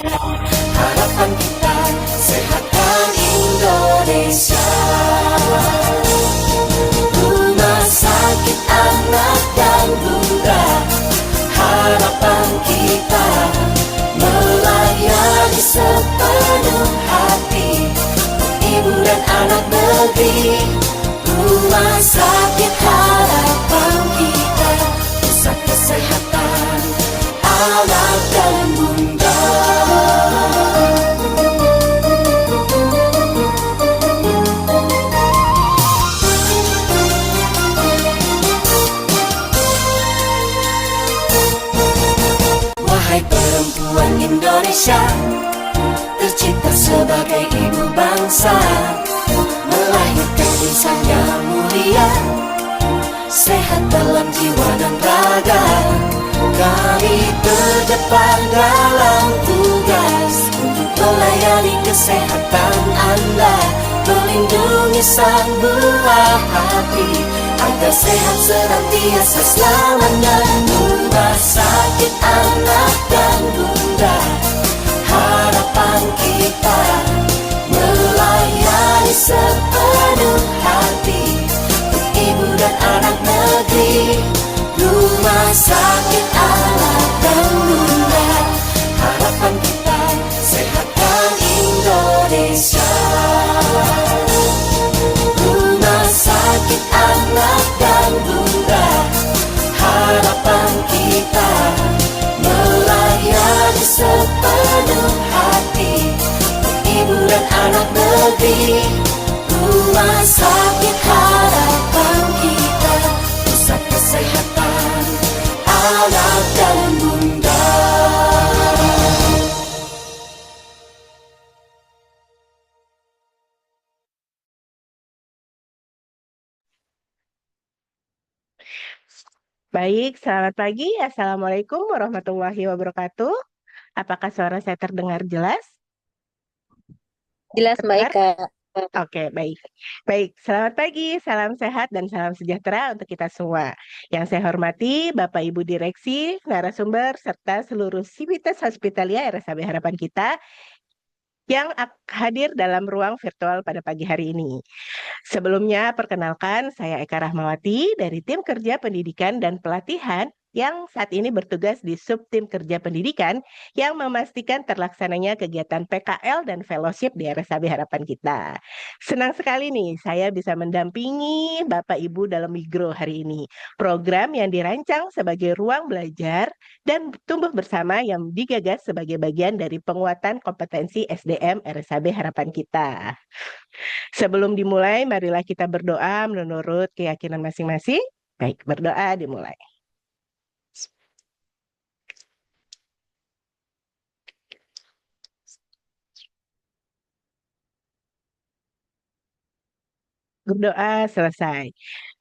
Harapan kita sehatkan Indonesia. Rumah sakit anak dan bunda, harapan kita melayani sepenuh hati ibu dan anak negeri. Rumah sakit harapan kita, pusat kesehatan anak dan bunda. Wahai perempuan Indonesia, tercipta sebagai ibu bangsa, melahirkan insan yang mulia, sehat dalam jiwa dan raga. Kami terdepan dalam tugas untuk melayani kesehatan Anda, melindungi sang buah hati agar sehat senantiasa selamanya. Rumah sakit anak dan bunda, harapan kita melayani sepenuh hati ibu dan anak negeri. Rumah sakit anak dan bunda, harapan kita sehatkan Indonesia. Rumah sakit anak dan bunda, harapan kita melayani sepenuh hati ibu dan anak negeri. Rumah sakit harapan kita, pusat kesehatan anak dan bunda. Baik, selamat pagi. Assalamualaikum warahmatullahi wabarakatuh. Apakah suara saya terdengar jelas? Jelas Mbak Terdengar? Eka. Oke, baik. Baik, selamat pagi, salam sehat dan salam sejahtera untuk kita semua. Yang saya hormati Bapak Ibu Direksi, narasumber, serta seluruh sivitas hospitalia RSAB Harapan Kita yang hadir dalam ruang virtual pada pagi hari ini. Sebelumnya, perkenalkan saya Eka Rahmawati dari Tim Kerja Pendidikan dan Pelatihan yang saat ini bertugas di Subtim Kerja Pendidikan yang memastikan terlaksananya kegiatan PKL dan fellowship di RSAB Harapan Kita. Senang sekali nih saya bisa mendampingi Bapak Ibu dalam Migro hari ini. Program yang dirancang sebagai ruang belajar dan tumbuh bersama yang digagas sebagai bagian dari penguatan kompetensi SDM RSAB Harapan Kita. Sebelum dimulai, marilah kita berdoa menurut keyakinan masing-masing. Baik, berdoa dimulai. Berdoa selesai.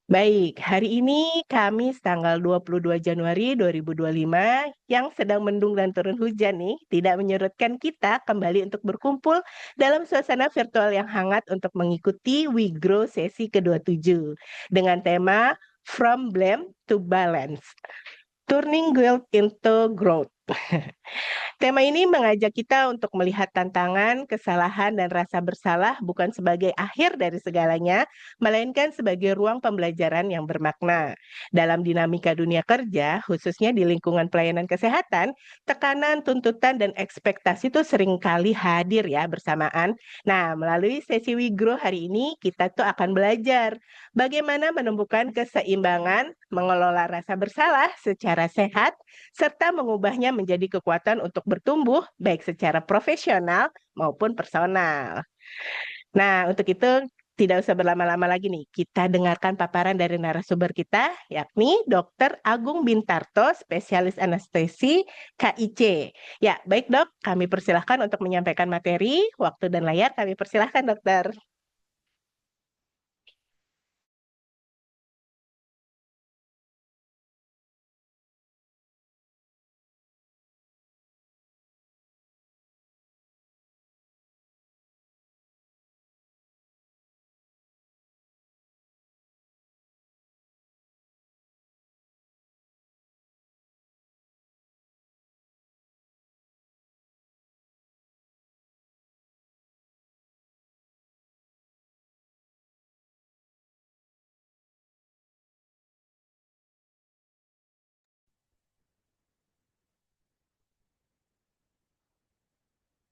Baik, hari ini Kamis tanggal 22 Januari 2025 yang sedang mendung dan turun hujan nih, tidak menyurutkan kita kembali untuk berkumpul dalam suasana virtual yang hangat untuk mengikuti WeGrow sesi ke-27 dengan tema From Blame to Balance, Turning Guilt into Growth. Tema ini mengajak kita untuk melihat tantangan, kesalahan, dan rasa bersalah bukan sebagai akhir dari segalanya, melainkan sebagai ruang pembelajaran yang bermakna. Dalam dinamika dunia kerja, khususnya di lingkungan pelayanan kesehatan, tekanan, tuntutan, dan ekspektasi itu seringkali hadir ya bersamaan. Nah, melalui sesi WeGrow hari ini, kita tuh akan belajar bagaimana menemukan keseimbangan, mengelola rasa bersalah secara sehat, serta mengubahnya menjadi kekuatan untuk bertumbuh baik secara profesional maupun personal. Nah, untuk itu tidak usah berlama-lama lagi nih. Kita dengarkan paparan dari narasumber kita, yakni Dr. Agung Bintarto, spesialis anestesi KIC. Ya, baik dok, kami persilahkan untuk menyampaikan materi. Waktu dan layar kami persilahkan dokter.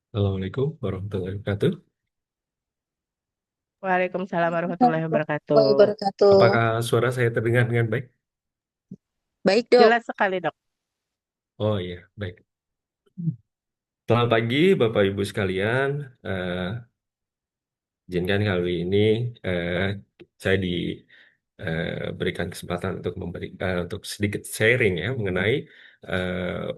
Assalamualaikum warahmatullahi wabarakatuh. Waalaikumsalam warahmatullahi wabarakatuh. Warahmatullahi wabarakatuh. Apakah suara saya terdengar dengan baik? Baik, Dok. Jelas sekali, Dok. Oh iya, baik. Selamat pagi, Bapak Ibu sekalian. Eh, izinkan kali ini eh, saya diberikan kesempatan untuk sedikit sharing ya mengenai eh,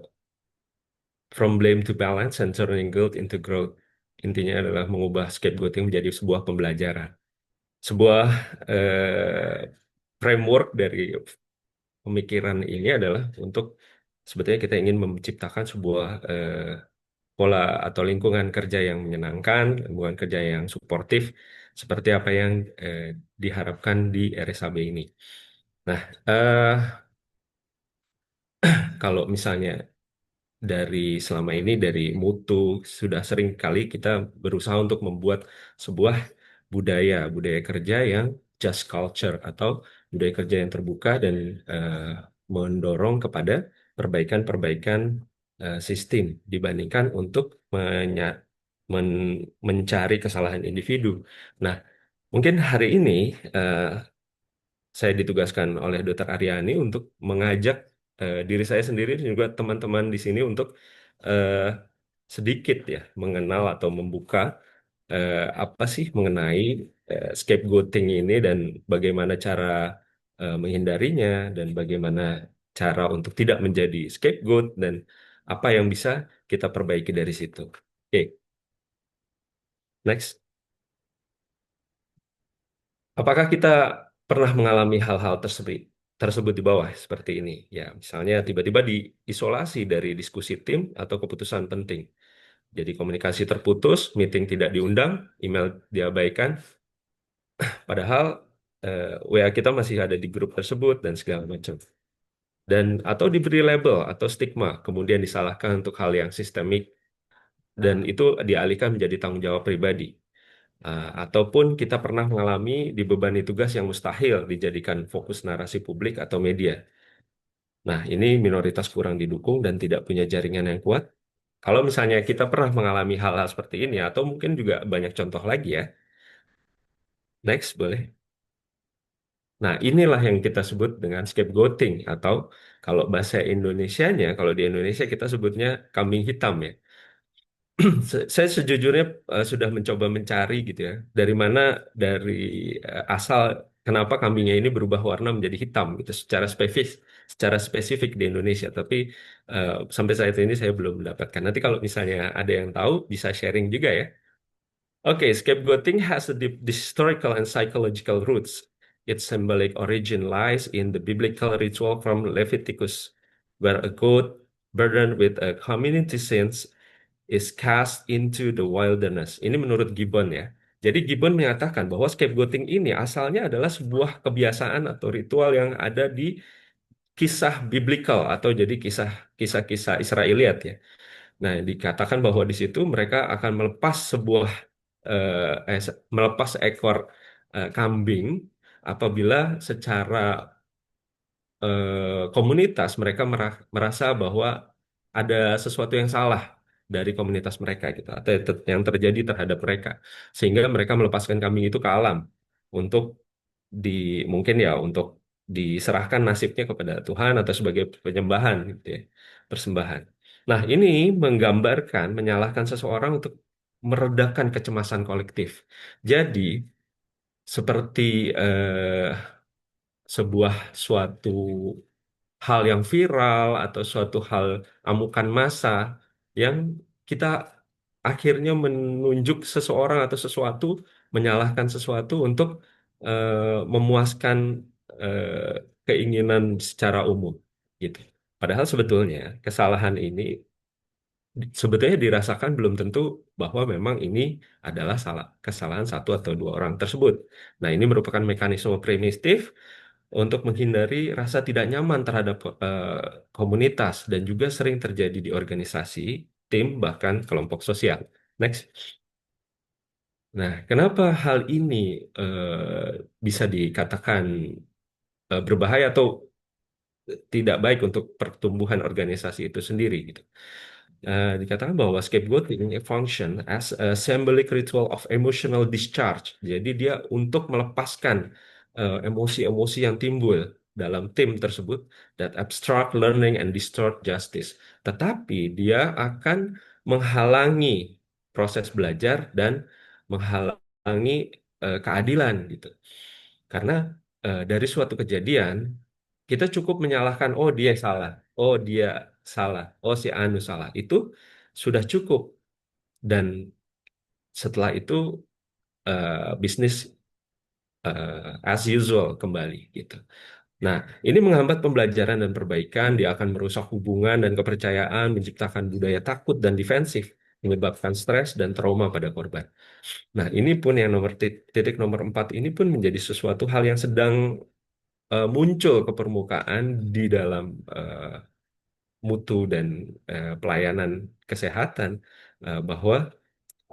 from blame to balance and turning guilt into growth. Intinya adalah mengubah scapegoating menjadi sebuah pembelajaran, sebuah framework dari pemikiran ini adalah untuk sebetulnya kita ingin menciptakan sebuah pola atau lingkungan kerja yang menyenangkan, lingkungan kerja yang suportif, seperti apa yang eh, diharapkan di RSAB ini. Nah, eh, kalau misalnya dari selama ini dari mutu sudah sering kali kita berusaha untuk membuat sebuah budaya kerja yang just culture atau budaya kerja yang terbuka dan eh, mendorong kepada perbaikan-perbaikan sistem dibandingkan untuk mencari kesalahan individu. Nah, mungkin hari ini eh, saya ditugaskan oleh Dr. Aryani untuk mengajak diri saya sendiri dan juga teman-teman di sini untuk eh, sedikit ya mengenal atau membuka apa sih mengenai scapegoating ini dan bagaimana cara menghindarinya dan bagaimana cara untuk tidak menjadi scapegoat dan apa yang bisa kita perbaiki dari situ. Oke, next. Apakah kita pernah mengalami hal-hal tersebut di bawah seperti ini? Ya, misalnya tiba-tiba diisolasi dari diskusi tim atau keputusan penting. Jadi komunikasi terputus, meeting tidak diundang, email diabaikan, padahal WA kita masih ada di grup tersebut dan segala macam. Dan atau diberi label atau stigma, kemudian disalahkan untuk hal yang sistemik dan itu dialihkan menjadi tanggung jawab pribadi. Ataupun kita pernah mengalami dibebani tugas yang mustahil dijadikan fokus narasi publik atau media. Nah, ini minoritas kurang didukung dan tidak punya jaringan yang kuat. Kalau misalnya kita pernah mengalami hal-hal seperti ini, atau mungkin juga banyak contoh lagi ya. Next, boleh. Nah, inilah yang kita sebut dengan scapegoating, atau kalau bahasa Indonesianya, kalau di Indonesia kita sebutnya kambing hitam ya. Saya sejujurnya sudah mencoba mencari gitu ya, dari mana dari asal kenapa kambingnya ini berubah warna menjadi hitam gitu secara spesifik di Indonesia. Tapi sampai saat ini saya belum mendapatkan. Nanti kalau misalnya ada yang tahu bisa sharing juga ya. Okay, scapegoating has a deep historical and psychological roots. Its symbolic origin lies in the biblical ritual from Leviticus, where a goat burdened with a community sins is cast into the wilderness. Ini menurut Gibbon ya. Jadi Gibbon menyatakan bahwa scapegoating ini asalnya adalah sebuah kebiasaan atau ritual yang ada di kisah biblical atau jadi kisah-kisah Israeliat ya. Nah, dikatakan bahwa di situ mereka akan melepas melepas ekor kambing apabila secara komunitas mereka merasa bahwa ada sesuatu yang salah dari komunitas mereka gitu atau yang terjadi terhadap mereka sehingga mereka melepaskan kambing itu ke alam untuk di mungkin ya untuk diserahkan nasibnya kepada Tuhan atau sebagai penyembahan gitu ya persembahan. Nah ini menggambarkan menyalahkan seseorang untuk meredakan kecemasan kolektif. Jadi seperti sebuah suatu hal yang viral atau suatu hal amukan massa yang kita akhirnya menunjuk seseorang atau sesuatu, menyalahkan sesuatu untuk memuaskan keinginan secara umum gitu. Padahal sebetulnya kesalahan ini sebetulnya dirasakan belum tentu bahwa memang ini adalah kesalahan satu atau dua orang tersebut. Nah, ini merupakan mekanisme primitif untuk menghindari rasa tidak nyaman terhadap komunitas dan juga sering terjadi di organisasi, tim, bahkan kelompok sosial. Next. Nah, kenapa hal ini bisa dikatakan berbahaya atau tidak baik untuk pertumbuhan organisasi itu sendiri gitu? dikatakan bahwa scapegoating function as a symbolic ritual of emotional discharge. Jadi dia untuk melepaskan emosi-emosi yang timbul dalam tim tersebut that obstruct learning and distort justice. Tetapi dia akan menghalangi proses belajar dan menghalangi keadilan gitu. Karena dari suatu kejadian kita cukup menyalahkan, oh dia salah, oh dia salah, oh si Anu salah. Itu sudah cukup. Dan setelah itu bisnis as usual kembali gitu. Nah, ini menghambat pembelajaran dan perbaikan, dia akan merusak hubungan dan kepercayaan, menciptakan budaya takut dan defensif, menyebabkan stres dan trauma pada korban. Nah, ini pun yang titik nomor 4 ini pun menjadi sesuatu hal yang sedang muncul ke permukaan di dalam mutu dan pelayanan kesehatan, bahwa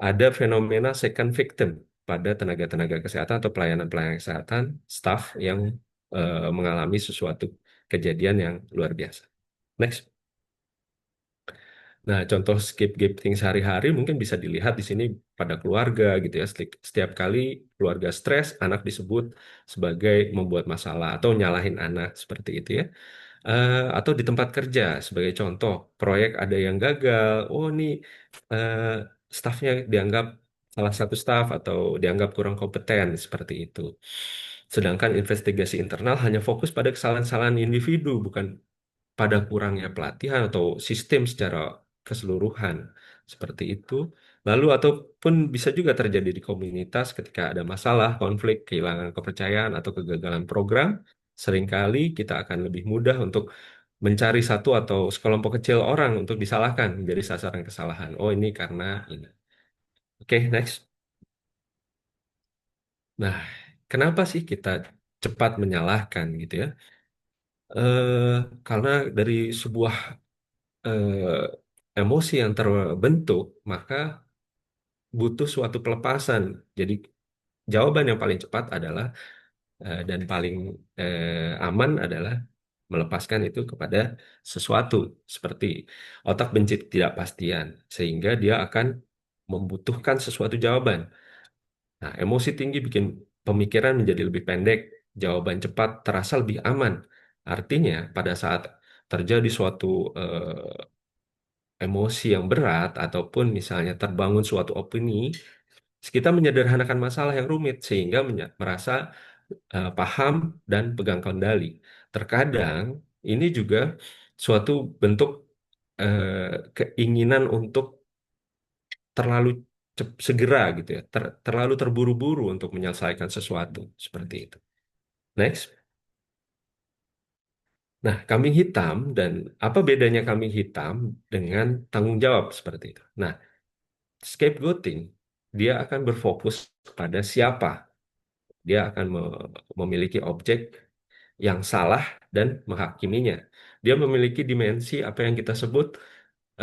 ada fenomena second victim pada tenaga-tenaga kesehatan atau pelayanan-pelayanan kesehatan, staff yang mengalami sesuatu kejadian yang luar biasa. Next. Nah, contoh scapegoating sehari-hari mungkin bisa dilihat di sini pada keluarga gitu ya. Setiap kali keluarga stres, anak disebut sebagai membuat masalah atau nyalahin anak seperti itu ya. Atau di tempat kerja sebagai contoh, proyek ada yang gagal. Oh, ini eh, stafnya dianggap salah satu staf atau dianggap kurang kompeten seperti itu. Sedangkan investigasi internal hanya fokus pada kesalahan-kesalahan individu, bukan pada kurangnya pelatihan atau sistem secara keseluruhan seperti itu. Lalu ataupun bisa juga terjadi di komunitas ketika ada masalah, konflik, kehilangan kepercayaan atau kegagalan program, seringkali kita akan lebih mudah untuk mencari satu atau sekelompok kecil orang untuk disalahkan menjadi sasaran kesalahan. Oh, ini karena ini. Oke, next. Nah, kenapa sih kita cepat menyalahkan gitu ya? Karena dari sebuah emosi yang terbentuk, maka butuh suatu pelepasan. Jadi jawaban yang paling cepat adalah dan paling aman adalah melepaskan itu kepada sesuatu seperti otak benci ketidakpastian, sehingga dia akan membutuhkan sesuatu jawaban. Nah, emosi tinggi bikin pemikiran menjadi lebih pendek, jawaban cepat terasa lebih aman. Artinya, pada saat terjadi suatu emosi yang berat ataupun misalnya terbangun suatu opini, kita menyederhanakan masalah yang rumit sehingga merasa paham dan pegang kendali. Terkadang ini juga suatu bentuk keinginan untuk terlalu segera gitu ya, terlalu terburu-buru untuk menyelesaikan sesuatu seperti itu. Next. Nah, kambing hitam dan apa bedanya kambing hitam dengan tanggung jawab seperti itu? Nah, scapegoating, dia akan berfokus pada siapa. Dia akan memiliki objek yang salah dan menghakiminya. Dia memiliki dimensi apa yang kita sebut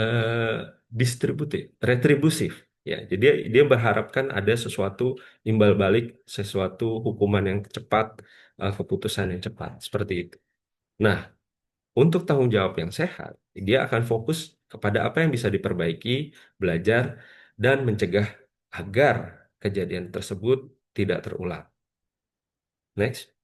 eh, distributif, retribusif. Ya, jadi dia berharapkan ada sesuatu imbal balik, sesuatu hukuman yang cepat, keputusan yang cepat, seperti itu. Nah, untuk tanggung jawab yang sehat, dia akan fokus kepada apa yang bisa diperbaiki, belajar, dan mencegah agar kejadian tersebut tidak terulang. Next.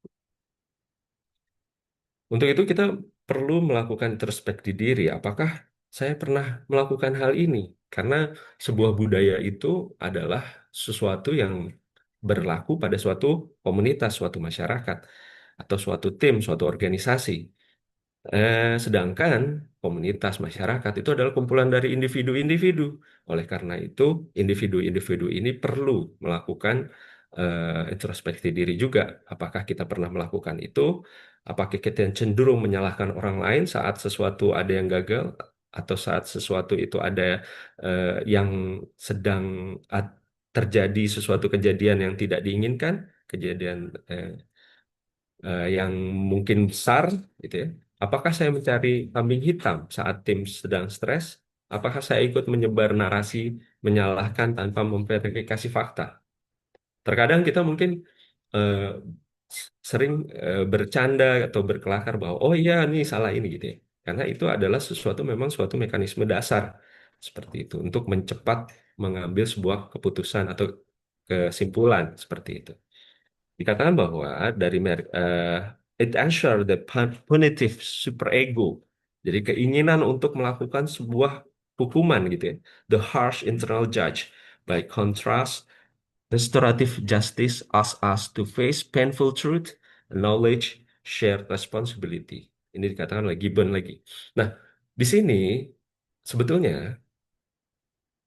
Untuk itu kita perlu melakukan introspeksi diri. Apakah saya pernah melakukan hal ini? Karena sebuah budaya itu adalah sesuatu yang berlaku pada suatu komunitas, suatu masyarakat, atau suatu tim, suatu organisasi. Sedangkan komunitas masyarakat itu adalah kumpulan dari individu-individu. Oleh karena itu, individu-individu ini perlu melakukan introspeksi diri juga. Apakah kita pernah melakukan itu? Apakah kita cenderung menyalahkan orang lain saat sesuatu ada yang gagal, atau saat sesuatu itu ada yang sedang terjadi sesuatu kejadian yang tidak diinginkan, kejadian yang mungkin besar gitu ya. Apakah saya mencari kambing hitam saat tim sedang stres? Apakah saya ikut menyebar narasi menyalahkan tanpa memverifikasi fakta? Terkadang kita mungkin eh, sering bercanda atau berkelakar bahwa oh iya ini salah ini gitu ya. Karena itu adalah sesuatu memang suatu mekanisme dasar seperti itu untuk mencepat mengambil sebuah keputusan atau kesimpulan seperti itu. Dikatakan bahwa dari it ensure the punitive superego, jadi keinginan untuk melakukan sebuah hukuman gitu ya, the harsh internal judge. By contrast, restorative justice asks us to face painful truth, knowledge, shared responsibility. Ini dikatakan oleh Gibbon lagi. Nah, di sini sebetulnya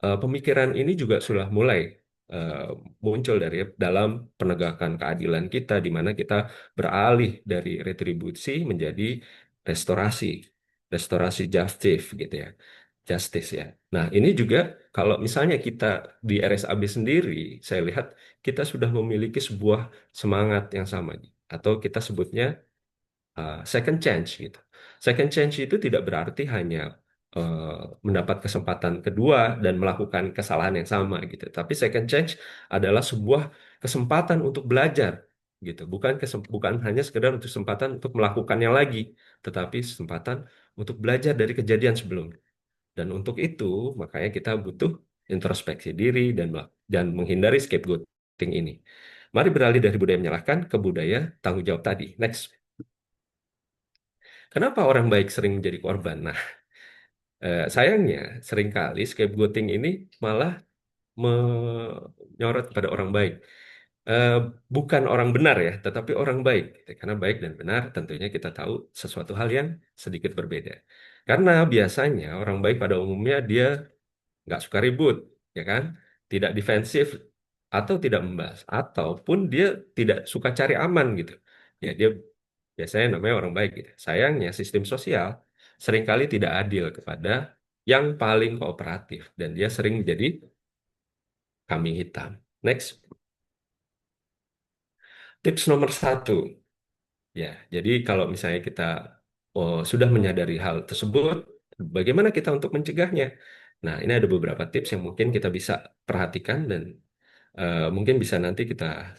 pemikiran ini juga sudah mulai eh, muncul dari dalam penegakan keadilan kita, di mana kita beralih dari retribusi menjadi restorasi, restorasi justice gitu ya, justice ya. Nah, ini juga kalau misalnya kita di RSAB sendiri, saya lihat kita sudah memiliki sebuah semangat yang sama, atau kita sebutnya second chance gitu. Second chance itu tidak berarti hanya eh, mendapat kesempatan kedua dan melakukan kesalahan yang sama gitu. Tapi second chance adalah sebuah kesempatan untuk belajar gitu. Bukan hanya sekedar untuk kesempatan untuk melakukannya lagi, tetapi kesempatan untuk belajar dari kejadian sebelumnya. Dan untuk itu makanya kita butuh introspeksi diri dan menghindari scapegoating ini. Mari beralih dari budaya menyalahkan ke budaya tanggung jawab tadi. Next. Kenapa orang baik sering menjadi korban? Nah, sayangnya seringkali scapegoating ini malah menyorot pada orang baik. Eh, Bukan orang benar ya, tetapi orang baik. Karena baik dan benar tentunya kita tahu sesuatu hal yang sedikit berbeda. Karena biasanya orang baik pada umumnya dia nggak suka ribut, ya kan? Tidak defensif atau tidak membahas, ataupun dia tidak suka cari aman gitu. Ya, dia biasanya namanya orang baik gitu. Sayangnya sistem sosial seringkali tidak adil kepada yang paling kooperatif dan dia sering menjadi kambing hitam. Next, tips nomor satu. Ya, jadi kalau misalnya kita sudah menyadari hal tersebut, bagaimana kita untuk mencegahnya? Nah, ini ada beberapa tips yang mungkin kita bisa perhatikan dan mungkin bisa nanti kita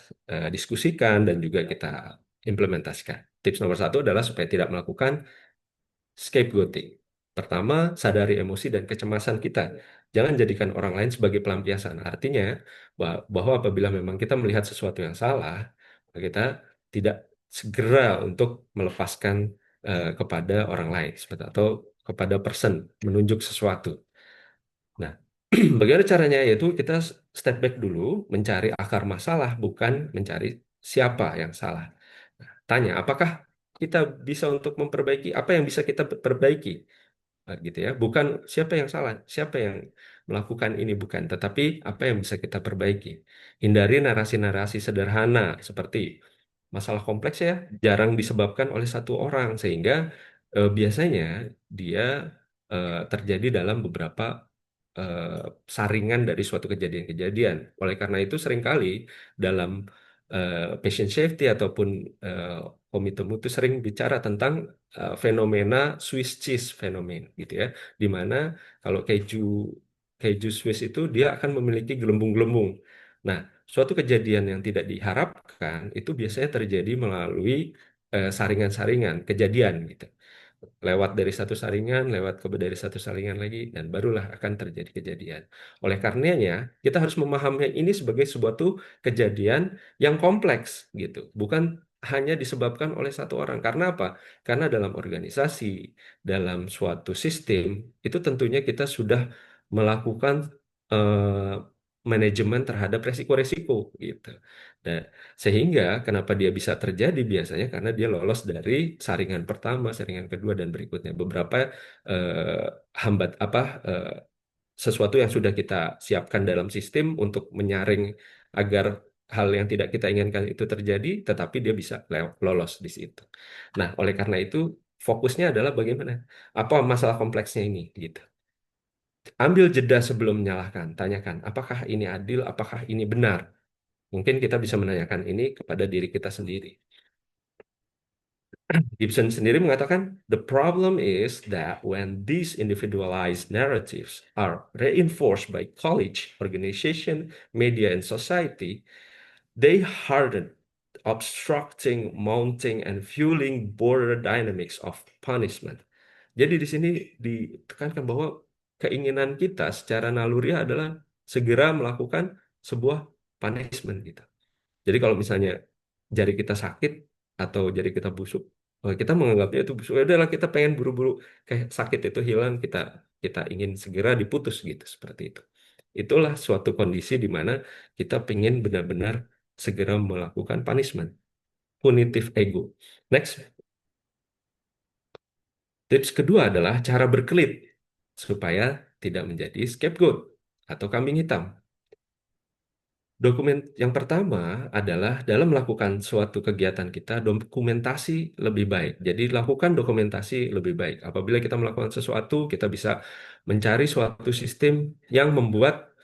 diskusikan dan juga kita implementasikan. Tips nomor satu adalah supaya tidak melakukan scapegoating. Pertama, sadari emosi dan kecemasan kita. Jangan jadikan orang lain sebagai pelampiasan. Artinya bahwa apabila memang kita melihat sesuatu yang salah, maka kita tidak segera untuk melepaskan kepada orang lain atau kepada person menunjuk sesuatu. Nah, bagaimana caranya? Yaitu kita step back dulu, mencari akar masalah, bukan mencari siapa yang salah. Nah, tanya, apakah kita bisa untuk memperbaiki apa yang bisa kita perbaiki? Gitu ya. Bukan siapa yang salah, siapa yang melakukan ini bukan, tetapi apa yang bisa kita perbaiki. Hindari narasi-narasi sederhana seperti masalah kompleks ya jarang disebabkan oleh satu orang sehingga biasanya dia terjadi dalam beberapa eh, saringan dari suatu kejadian-kejadian. Oleh karena itu seringkali dalam patient safety ataupun eh, komitemu itu sering bicara tentang fenomena Swiss cheese fenomena gitu ya, di mana kalau keju keju Swiss itu dia akan memiliki gelembung-gelembung. Nah, suatu kejadian yang tidak diharapkan itu biasanya terjadi melalui saringan-saringan kejadian gitu lewat dari satu saringan, lewat ke dari satu saringan lagi, dan barulah akan terjadi kejadian. Oleh karenanya, kita harus memahami ini sebagai suatu kejadian yang kompleks, gitu. Bukan hanya disebabkan oleh satu orang. Karena apa? Karena dalam organisasi, dalam suatu sistem, itu tentunya kita sudah melakukan eh, manajemen terhadap resiko-resiko, gitu. Dan sehingga kenapa dia bisa terjadi biasanya karena dia lolos dari saringan pertama, saringan kedua dan berikutnya. Beberapa hambat eh, sesuatu yang sudah kita siapkan dalam sistem untuk menyaring agar hal yang tidak kita inginkan itu terjadi, tetapi dia bisa lolos di situ. Nah, oleh karena itu fokusnya adalah bagaimana apa masalah kompleksnya ini gitu. Ambil jeda sebelum menyalahkan, tanyakan apakah ini adil, apakah ini benar. Mungkin kita bisa menanyakan ini kepada diri kita sendiri. Gibson sendiri mengatakan, the problem is that when these individualized narratives are reinforced by college, organization, media, and society, they harden, obstructing, mounting, and fueling border dynamics of punishment. Jadi di sini ditekankan bahwa keinginan kita secara naluriah adalah segera melakukan sebuah punishment gitu. Jadi kalau misalnya jari kita sakit atau jari kita busuk, kita menganggapnya itu busuk. Ya udahlah, kita pengen buru-buru kayak sakit itu hilang, kita kita ingin segera diputus gitu, seperti itu. Itulah suatu kondisi di mana kita pengen benar-benar segera melakukan punishment, punitive ego. Next, tips kedua adalah cara berkelit supaya tidak menjadi scapegoat atau kambing hitam. Dokumen yang pertama adalah dalam melakukan suatu kegiatan kita, dokumentasi lebih baik. Jadi lakukan dokumentasi lebih baik. Apabila kita melakukan sesuatu, kita bisa mencari suatu sistem yang membuat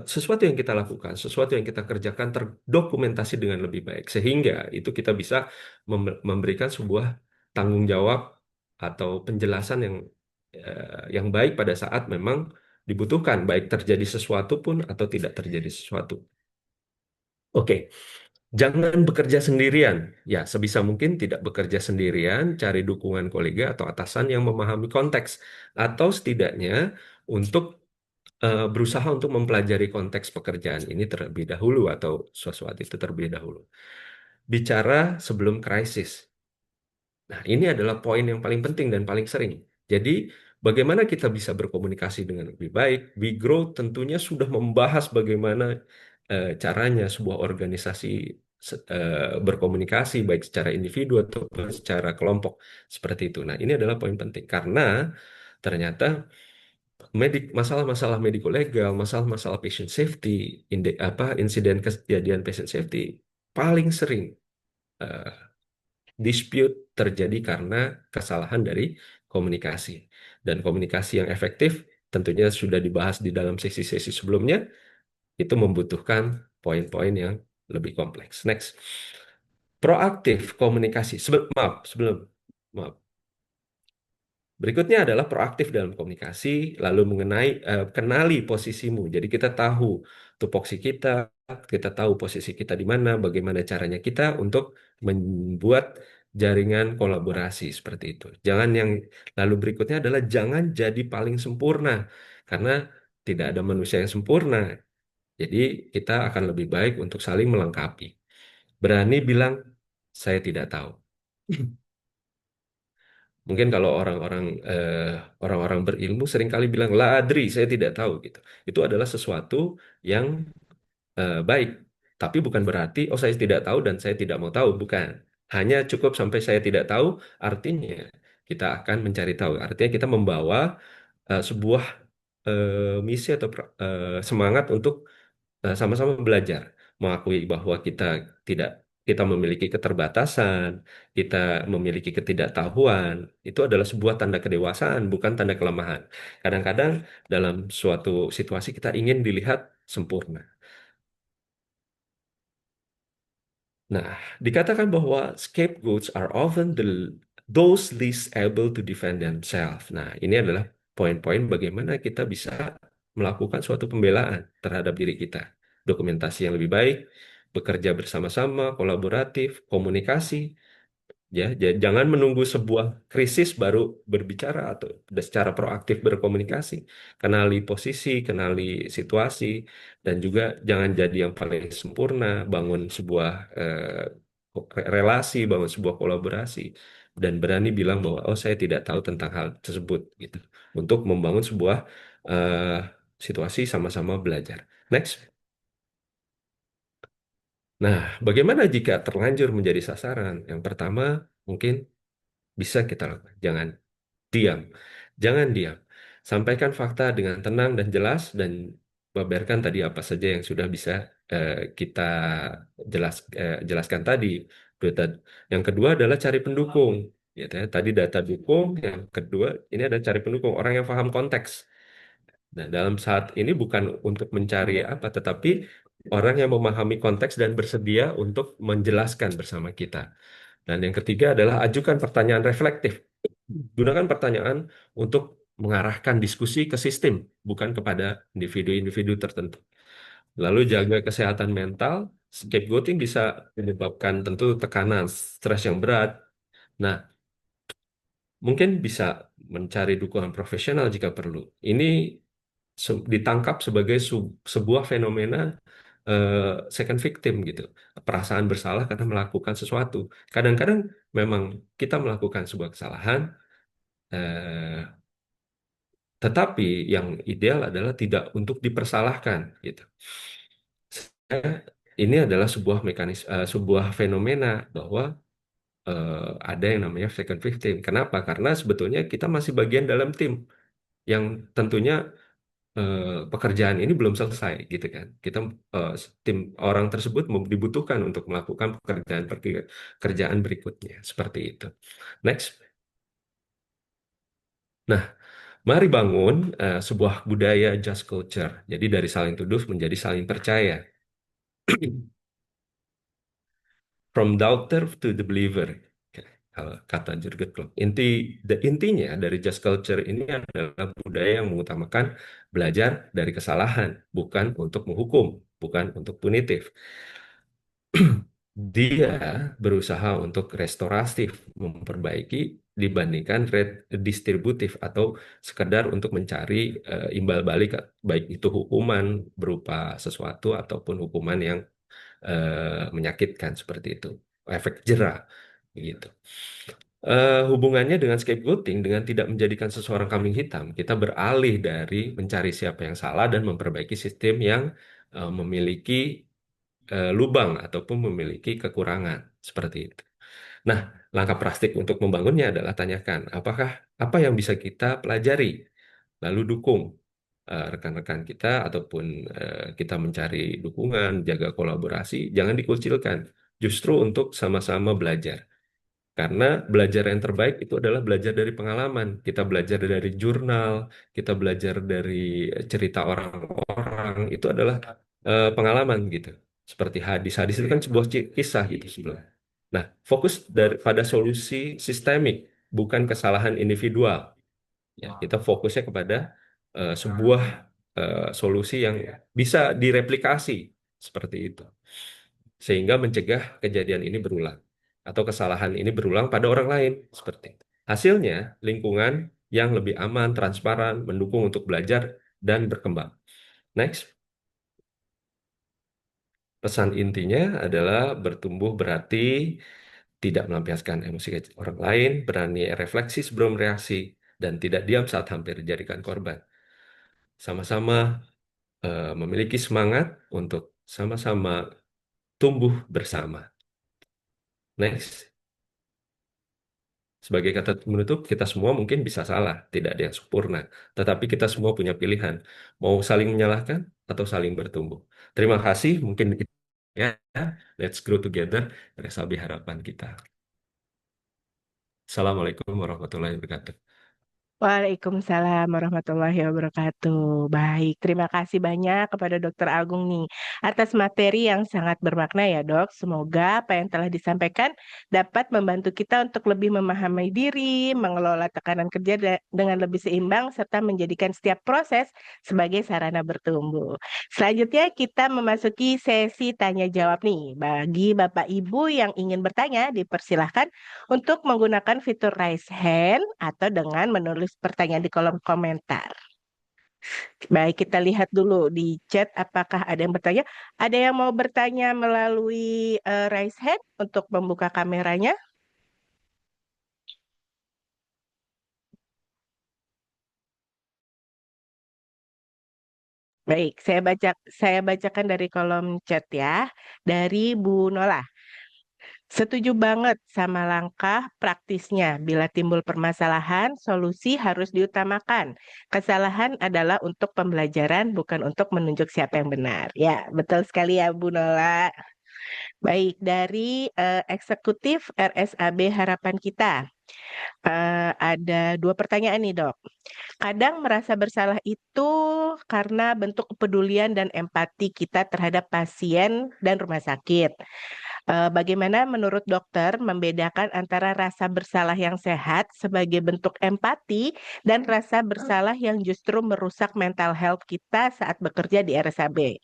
sesuatu yang kita lakukan, sesuatu yang kita kerjakan terdokumentasi dengan lebih baik. Sehingga itu kita bisa memberikan sebuah tanggung jawab atau penjelasan yang baik pada saat memang dibutuhkan, baik terjadi sesuatu pun atau tidak terjadi sesuatu. Oke, jangan bekerja sendirian. Ya, sebisa mungkin tidak bekerja sendirian, cari dukungan kolega atau atasan yang memahami konteks, atau setidaknya untuk berusaha untuk mempelajari konteks pekerjaan ini terlebih dahulu atau sesuatu itu terlebih dahulu. Bicara sebelum krisis. Nah, ini adalah poin yang paling penting dan paling sering. Jadi, bagaimana kita bisa berkomunikasi dengan lebih baik? We Grow tentunya sudah membahas bagaimana caranya sebuah organisasi berkomunikasi, baik secara individu atau secara kelompok, seperti itu. Nah, ini adalah poin penting karena ternyata masalah-masalah medico legal, masalah-masalah patient safety, insiden kejadian patient safety paling sering eh, dispute terjadi karena kesalahan dari komunikasi. Dan komunikasi yang efektif tentunya sudah dibahas di dalam sesi-sesi sebelumnya, itu membutuhkan poin-poin yang lebih kompleks. Next, proaktif komunikasi. Maaf. Berikutnya adalah proaktif dalam komunikasi, lalu kenali posisimu. Jadi kita tahu tupoksi kita tahu posisi kita di mana, bagaimana caranya kita untuk membuat jaringan kolaborasi seperti itu. Lalu berikutnya adalah jangan jadi paling sempurna, karena tidak ada manusia yang sempurna. Jadi kita akan lebih baik untuk saling melengkapi. Berani bilang, saya tidak tahu. Mungkin kalau orang-orang berilmu seringkali bilang, la adri, saya tidak tahu gitu. Itu adalah sesuatu yang baik, tapi bukan berarti oh saya tidak tahu dan saya tidak mau tahu, bukan. Hanya cukup sampai saya tidak tahu, artinya kita akan mencari tahu. Artinya kita membawa sebuah misi atau semangat untuk sama-sama belajar, mengakui bahwa tidak kita memiliki keterbatasan, kita memiliki ketidaktahuan, itu adalah sebuah tanda kedewasaan, bukan tanda kelemahan. Kadang-kadang dalam suatu situasi kita ingin dilihat sempurna. Nah, dikatakan bahwa scapegoats are often those least able to defend themselves. Nah, ini adalah poin-poin bagaimana kita bisa melakukan suatu pembelaan terhadap diri kita. Dokumentasi yang lebih baik, bekerja bersama-sama, kolaboratif, komunikasi. Ya, jangan menunggu sebuah krisis baru berbicara atau secara proaktif berkomunikasi. Kenali posisi, kenali situasi, dan juga jangan jadi yang paling sempurna, bangun sebuah relasi, bangun sebuah kolaborasi, dan berani bilang bahwa oh saya tidak tahu tentang hal tersebut gitu. Untuk membangun sebuah eh, situasi sama-sama belajar. Next. Nah, bagaimana jika terlanjur menjadi sasaran? Yang pertama, mungkin bisa kita lakukan. Diam. Jangan diam. Sampaikan fakta dengan tenang dan jelas dan paparkan tadi apa saja yang sudah bisa kita jelaskan tadi. Yang kedua adalah cari pendukung. Gitu ya. Tadi data dukung. Yang kedua ini ada cari pendukung, orang yang paham konteks. Nah, dalam saat ini bukan untuk mencari apa, tetapi orang yang memahami konteks dan bersedia untuk menjelaskan bersama kita. Dan yang ketiga adalah ajukan pertanyaan reflektif. Gunakan pertanyaan untuk mengarahkan diskusi ke sistem, bukan kepada individu-individu tertentu. Lalu jaga kesehatan mental, scapegoating bisa menyebabkan tentu tekanan, stres yang berat. Nah, mungkin bisa mencari dukungan profesional jika perlu. Ini ditangkap sebagai sebuah fenomena second victim gitu. Perasaan bersalah karena melakukan sesuatu. Kadang-kadang memang kita melakukan sebuah kesalahan, eh, tetapi yang ideal adalah tidak untuk dipersalahkan gitu. Ini adalah sebuah sebuah fenomena bahwa ada yang namanya second victim. Kenapa? Karena sebetulnya kita masih bagian dalam tim yang tentunya pekerjaan ini belum selesai gitu kan. Kita tim orang tersebut dibutuhkan untuk melakukan pekerjaan berikutnya seperti itu. Next. Nah, mari bangun sebuah budaya just culture. Jadi dari saling tuduh menjadi saling percaya. From doubter to the believer. Kalau kata Jurgen Klopp. Intinya dari just culture ini adalah budaya yang mengutamakan belajar dari kesalahan, bukan untuk menghukum, bukan untuk punitif. Dia berusaha untuk restoratif, memperbaiki dibandingkan redistributif atau sekedar untuk mencari imbal balik, baik itu hukuman berupa sesuatu ataupun hukuman yang menyakitkan seperti itu, efek jera, gitu. Hubungannya dengan scapegoating, dengan tidak menjadikan seseorang kambing hitam, kita beralih dari mencari siapa yang salah dan memperbaiki sistem yang memiliki lubang ataupun memiliki kekurangan seperti itu. Nah, langkah praktik untuk membangunnya adalah tanyakan apakah apa yang bisa kita pelajari, lalu dukung rekan-rekan kita ataupun kita mencari dukungan, jaga kolaborasi, jangan dikucilkan, justru untuk sama-sama belajar. Karena belajar yang terbaik itu adalah belajar dari pengalaman. Kita belajar dari jurnal, kita belajar dari cerita orang-orang, itu adalah pengalaman gitu. Seperti hadis. Hadis itu kan sebuah kisah gitu sebelum. Nah, fokus pada solusi sistemik, bukan kesalahan individual. Ya, kita fokusnya kepada sebuah solusi yang bisa direplikasi seperti itu, sehingga mencegah kejadian ini berulang atau kesalahan ini berulang pada orang lain seperti itu. Hasilnya, lingkungan yang lebih aman, transparan, mendukung untuk belajar dan berkembang. Next. Pesan intinya adalah bertumbuh berarti tidak melampiaskan emosi ke orang lain, berani refleksi sebelum reaksi, dan tidak diam saat hampir dijadikan korban. Sama-sama memiliki semangat untuk sama-sama tumbuh bersama. Next. Sebagai kata menutup, kita semua mungkin bisa salah, tidak ada yang sempurna. Tetapi kita semua punya pilihan, mau saling menyalahkan atau saling bertumbuh. Terima kasih, mungkin ya, let's grow together, Resabi harapan kita. Assalamualaikum warahmatullahi wabarakatuh. Waalaikumsalam warahmatullahi wabarakatuh. Baik, terima kasih banyak kepada Dokter Agung nih atas materi yang sangat bermakna ya Dok. Semoga apa yang telah disampaikan dapat membantu kita untuk lebih memahami diri, mengelola tekanan kerja dengan lebih seimbang, serta menjadikan setiap proses sebagai sarana bertumbuh. Selanjutnya kita memasuki sesi tanya jawab nih. Bagi Bapak Ibu yang ingin bertanya, dipersilahkan untuk menggunakan fitur raise hand atau dengan menulis pertanyaan di kolom komentar. Baik, kita lihat dulu di chat apakah ada yang bertanya. Ada yang mau bertanya melalui raise hand untuk membuka kameranya? Baik, saya bacakan dari kolom chat ya. Dari Bu Nola. Setuju banget sama langkah praktisnya. Bila timbul permasalahan, solusi harus diutamakan. Kesalahan adalah untuk pembelajaran, bukan untuk menunjuk siapa yang benar. Ya, betul sekali ya Bu Nola. Baik, dari eksekutif RSAB Harapan Kita. Ada 2 pertanyaan nih Dok. Kadang merasa bersalah itu karena bentuk kepedulian dan empati kita terhadap pasien dan rumah sakit. Bagaimana menurut dokter membedakan antara rasa bersalah yang sehat sebagai bentuk empati dan rasa bersalah yang justru merusak mental health kita saat bekerja di RSAB?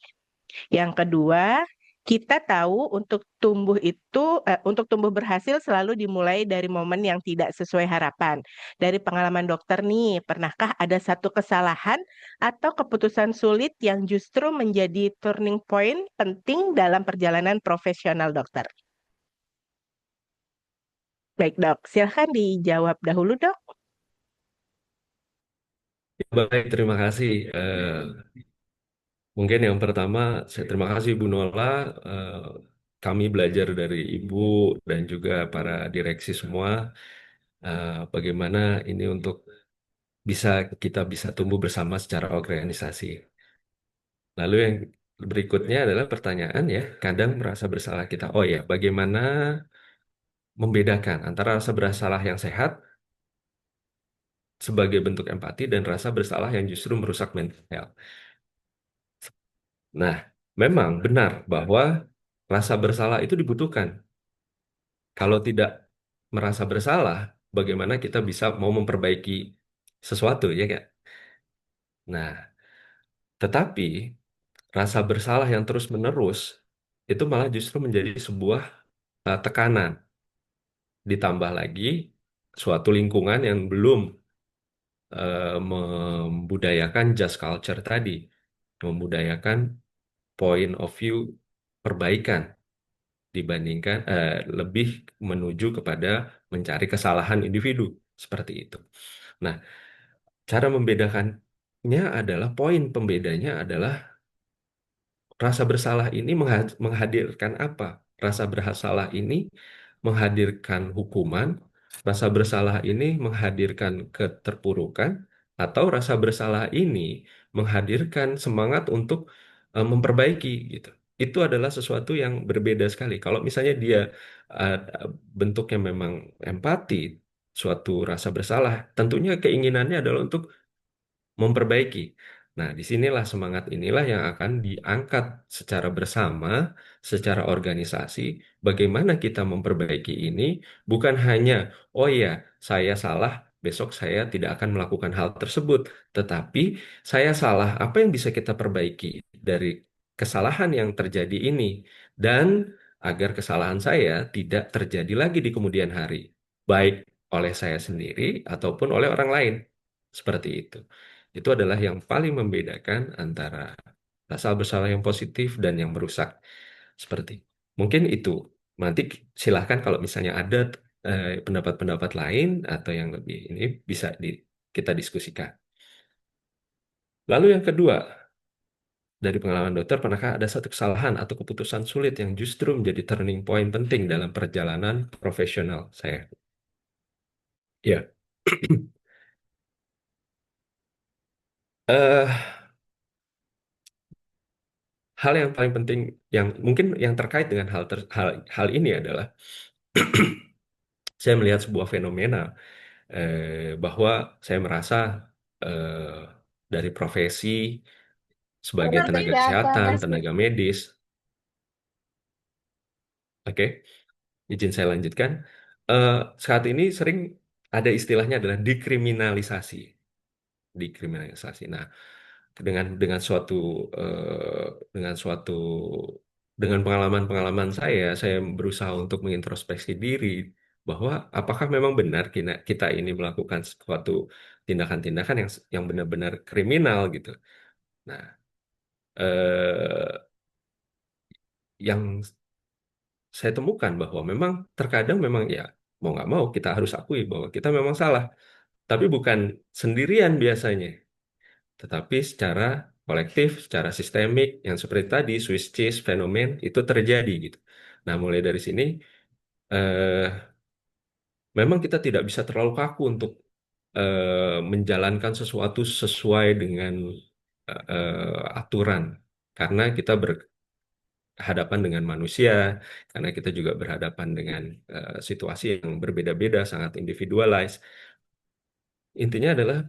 Yang kedua, Kita tahu untuk tumbuh berhasil selalu dimulai dari momen yang tidak sesuai harapan. Dari pengalaman dokter nih, pernahkah ada satu kesalahan atau keputusan sulit yang justru menjadi turning point penting dalam perjalanan profesional dokter? Baik dok, silahkan dijawab dahulu dok. Ya, baik, terima kasih. Mungkin yang pertama, saya terima kasih Bu Nola. Eh, Kami belajar dari Ibu dan juga para direksi semua, bagaimana ini untuk bisa kita bisa tumbuh bersama secara organisasi. Lalu yang berikutnya adalah pertanyaan ya, kadang merasa bersalah kita. Oh ya, bagaimana membedakan antara rasa bersalah yang sehat sebagai bentuk empati dan rasa bersalah yang justru merusak mental health. Nah, memang benar bahwa rasa bersalah itu dibutuhkan. Kalau tidak merasa bersalah, bagaimana kita bisa mau memperbaiki sesuatu, ya kan? Nah, tetapi rasa bersalah yang terus-menerus itu malah justru menjadi sebuah tekanan. Ditambah lagi suatu lingkungan yang belum membudayakan just culture tadi, membudayakan point of view perbaikan dibandingkan lebih menuju kepada mencari kesalahan individu seperti itu. Nah, cara membedakannya adalah poin pembedanya adalah rasa bersalah ini menghadirkan apa? Rasa bersalah ini menghadirkan hukuman, rasa bersalah ini menghadirkan keterpurukan, atau rasa bersalah ini menghadirkan semangat untuk memperbaiki gitu. Itu adalah sesuatu yang berbeda sekali. Kalau misalnya dia uh, bentuknya memang empati, suatu rasa bersalah, tentunya keinginannya adalah untuk memperbaiki. Nah, disinilah semangat inilah yang akan diangkat secara bersama, secara organisasi, bagaimana kita memperbaiki ini, bukan hanya, oh ya, saya salah, besok saya tidak akan melakukan hal tersebut, tetapi saya salah, apa yang bisa kita perbaiki dari kesalahan yang terjadi ini, dan agar kesalahan saya tidak terjadi lagi di kemudian hari, baik oleh saya sendiri ataupun oleh orang lain. Seperti itu. Itu adalah yang paling membedakan antara rasa bersalah yang positif dan yang merusak. Seperti mungkin itu. Nanti silahkan kalau misalnya ada pendapat-pendapat lain atau yang lebih ini bisa kita diskusikan. Lalu yang kedua, dari pengalaman dokter, pernahkah ada satu kesalahan atau keputusan sulit yang justru menjadi turning point penting dalam perjalanan profesional saya? Ya, eh hal yang paling penting yang mungkin yang terkait dengan hal ini adalah saya melihat sebuah fenomena bahwa saya merasa eh, dari profesi sebagai tenaga kesehatan, tenaga medis, oke, izin saya lanjutkan. Eh, Saat ini sering ada istilahnya adalah dekriminalisasi, dekriminalisasi. Nah, dengan suatu eh, dengan suatu dengan pengalaman-pengalaman saya berusaha untuk mengintrospeksi diri bahwa apakah memang benar kita ini melakukan suatu tindakan-tindakan yang benar-benar kriminal gitu. Nah, eh, yang saya temukan bahwa memang terkadang memang ya mau nggak mau kita harus akui bahwa kita memang salah, tapi bukan sendirian biasanya, tetapi secara kolektif, secara sistemik, yang seperti tadi Swiss cheese fenomen itu terjadi gitu. Nah, mulai dari sini eh, memang kita tidak bisa terlalu kaku untuk menjalankan sesuatu sesuai dengan aturan, karena kita berhadapan dengan manusia, karena kita juga berhadapan dengan situasi yang berbeda-beda, sangat individualized. Intinya adalah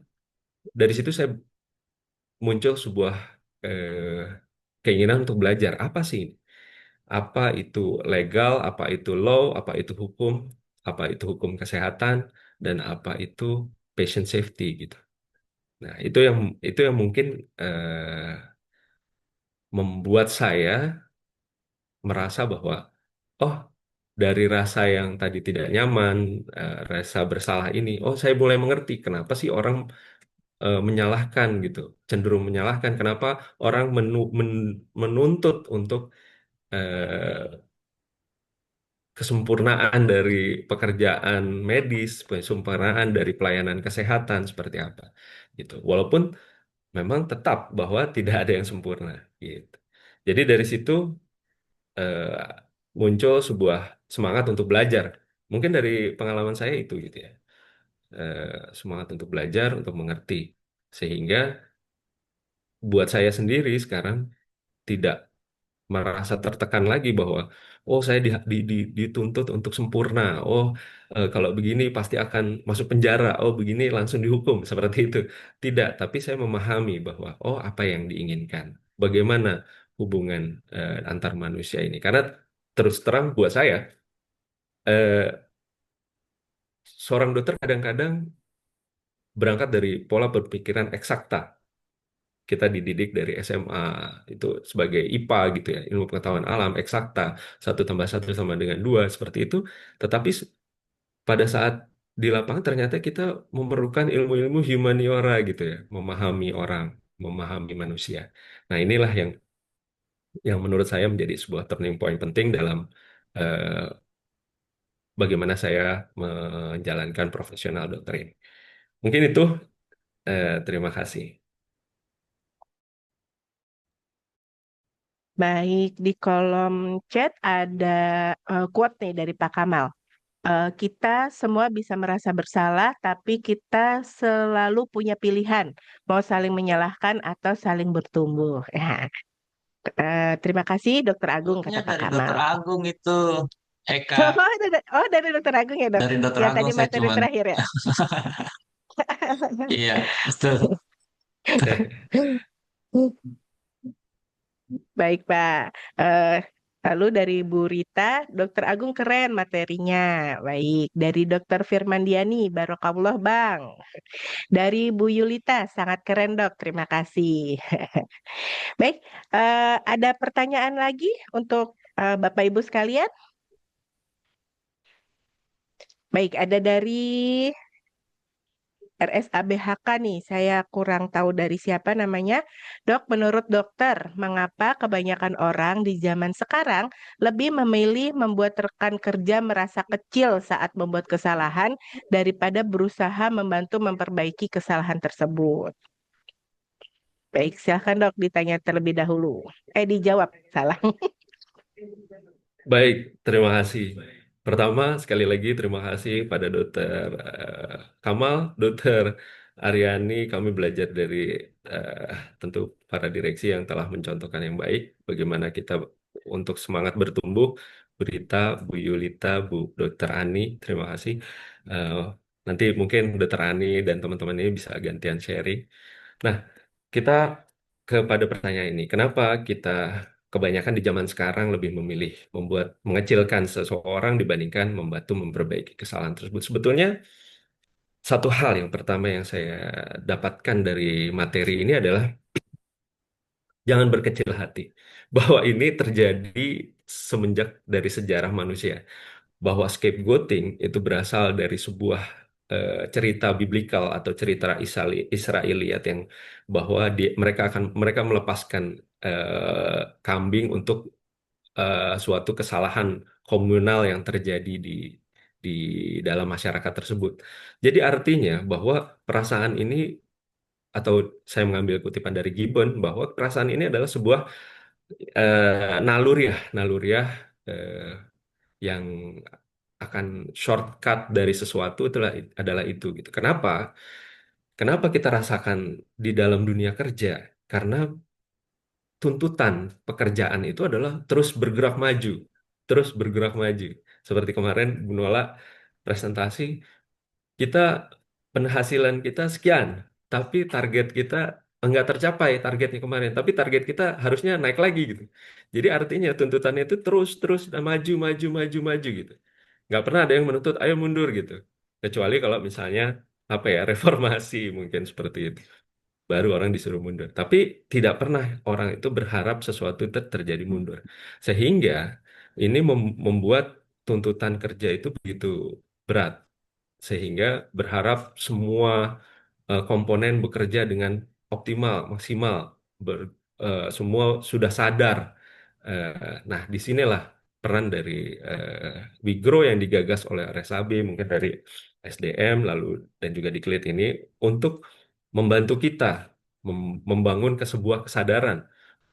dari situ saya muncul sebuah eh, keinginan untuk belajar apa sih ini? Apa itu legal, apa itu law, apa itu hukum kesehatan, dan apa itu patient safety gitu. Nah, itu yang mungkin membuat saya merasa bahwa, oh, dari rasa yang tadi tidak nyaman, rasa bersalah ini, oh, saya mulai mengerti kenapa sih orang menyalahkan gitu, cenderung menyalahkan. Kenapa orang menuntut untuk eh, kesempurnaan dari pekerjaan medis, kesempurnaan dari pelayanan kesehatan seperti apa gitu. Walaupun memang tetap bahwa tidak ada yang sempurna gitu. Jadi dari situ eh, muncul sebuah semangat untuk belajar. Mungkin dari pengalaman saya itu gitu ya. Semangat untuk belajar, untuk mengerti. Sehingga buat saya sendiri sekarang tidak merasa tertekan lagi bahwa oh saya dituntut untuk sempurna. Oh, kalau begini pasti akan masuk penjara. Oh, begini langsung dihukum seperti itu. Tidak, tapi saya memahami bahwa oh apa yang diinginkan. Bagaimana hubungan antar manusia ini. Karena terus terang buat saya eh, seorang dokter kadang-kadang berangkat dari pola berpikiran eksakta. Kita dididik dari SMA itu sebagai IPA gitu ya, ilmu pengetahuan alam, eksakta, satu tambah satu sama dengan dua, seperti itu. Tetapi pada saat di lapangan ternyata kita memerlukan ilmu-ilmu humaniora gitu ya, memahami orang, memahami manusia. Nah, inilah yang menurut saya menjadi sebuah turning point penting dalam eh, bagaimana saya menjalankan profesional dokter ini. Mungkin itu, terima kasih. Baik, di kolom chat ada quote nih dari Pak Kamal. Kita semua bisa merasa bersalah, tapi kita selalu punya pilihan, mau saling menyalahkan atau saling bertumbuh. Terima kasih, Dokter Agung, Quote-nya kata Pak dari Kamal. Dokter Agung itu, Eka. Oh, dari Dokter Agung ya, Dok? Dari Dokter Yang Agung tadi saya materi cuman, terakhir ya? iya, betul. Baik, Pak. Eh, lalu dari Bu Rita, Dokter Agung keren materinya. Baik. Dari Dokter Firmandiani, Barokallah, Bang. Dari Bu Yulita, sangat keren, Dok. Terima kasih. Baik, ada pertanyaan lagi untuk Bapak Ibu sekalian? Baik, ada dari RSABHK nih, saya kurang tahu dari siapa namanya. Dok, menurut dokter, mengapa kebanyakan orang di zaman sekarang lebih memilih membuat rekan kerja merasa kecil saat membuat kesalahan daripada berusaha membantu memperbaiki kesalahan tersebut? Baik, silahkan dok ditanya terlebih dahulu. Dijawab, salah. Baik, terima kasih. Pertama, sekali lagi terima kasih pada Dokter Kamal, Dokter Aryani. Kami belajar dari eh, tentu para direksi yang telah mencontohkan yang baik, bagaimana kita untuk semangat bertumbuh. Berita, Bu Yulita, Bu Dokter Ani, terima kasih. Eh, Nanti mungkin Dokter Ani dan teman-teman ini bisa gantian sharing. Nah, kita kepada pertanyaan ini, kenapa kita kebanyakan di zaman sekarang lebih memilih mengecilkan seseorang dibandingkan membantu memperbaiki kesalahan tersebut? Sebetulnya satu hal yang pertama yang saya dapatkan dari materi ini adalah jangan berkecil hati. Bahwa ini terjadi semenjak dari sejarah manusia. Bahwa scapegoating itu berasal dari sebuah cerita biblikal atau cerita Israeliat yang bahwa mereka melepaskan kambing untuk suatu kesalahan komunal yang terjadi di dalam masyarakat tersebut. Jadi artinya bahwa perasaan ini atau saya mengambil kutipan dari Gibbon bahwa perasaan ini adalah sebuah naluriah eh, yang akan shortcut dari sesuatu adalah itu gitu. Kenapa? Kenapa kita rasakan di dalam dunia kerja? Karena tuntutan pekerjaan itu adalah terus bergerak maju, terus bergerak maju. Seperti kemarin Bu Nola presentasi, kita penghasilan kita sekian, tapi target kita enggak tercapai targetnya kemarin, tapi target kita harusnya naik lagi gitu. Jadi artinya tuntutannya itu terus terus dan maju maju maju maju gitu. Nggak pernah ada yang menuntut ayo mundur gitu. Kecuali kalau misalnya apa ya reformasi mungkin seperti itu. baru orang disuruh mundur. Tapi tidak pernah orang itu berharap sesuatu itu terjadi mundur. Sehingga ini membuat tuntutan kerja itu begitu berat. Sehingga berharap semua komponen bekerja dengan optimal, maksimal, semua sudah sadar. Nah, disinilah peran dari Wigro yang digagas oleh RSAB, mungkin dari SDM, lalu dan juga Diklit ini untuk membantu kita membangun ke sebuah kesadaran,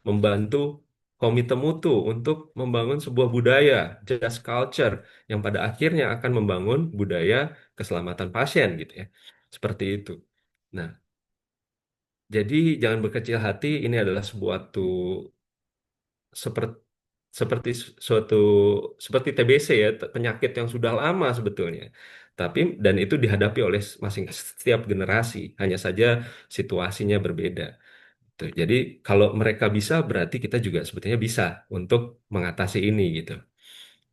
membantu komite mutu untuk membangun sebuah budaya, just culture, yang pada akhirnya akan membangun budaya keselamatan pasien gitu ya. Seperti itu. Nah, jadi jangan berkecil hati, ini adalah suatu seperti seperti suatu seperti TBC ya, penyakit yang sudah lama sebetulnya. Tapi dan itu dihadapi oleh masing setiap generasi, hanya saja situasinya berbeda. Tuh, jadi kalau mereka bisa, berarti kita juga sebetulnya bisa untuk mengatasi ini gitu.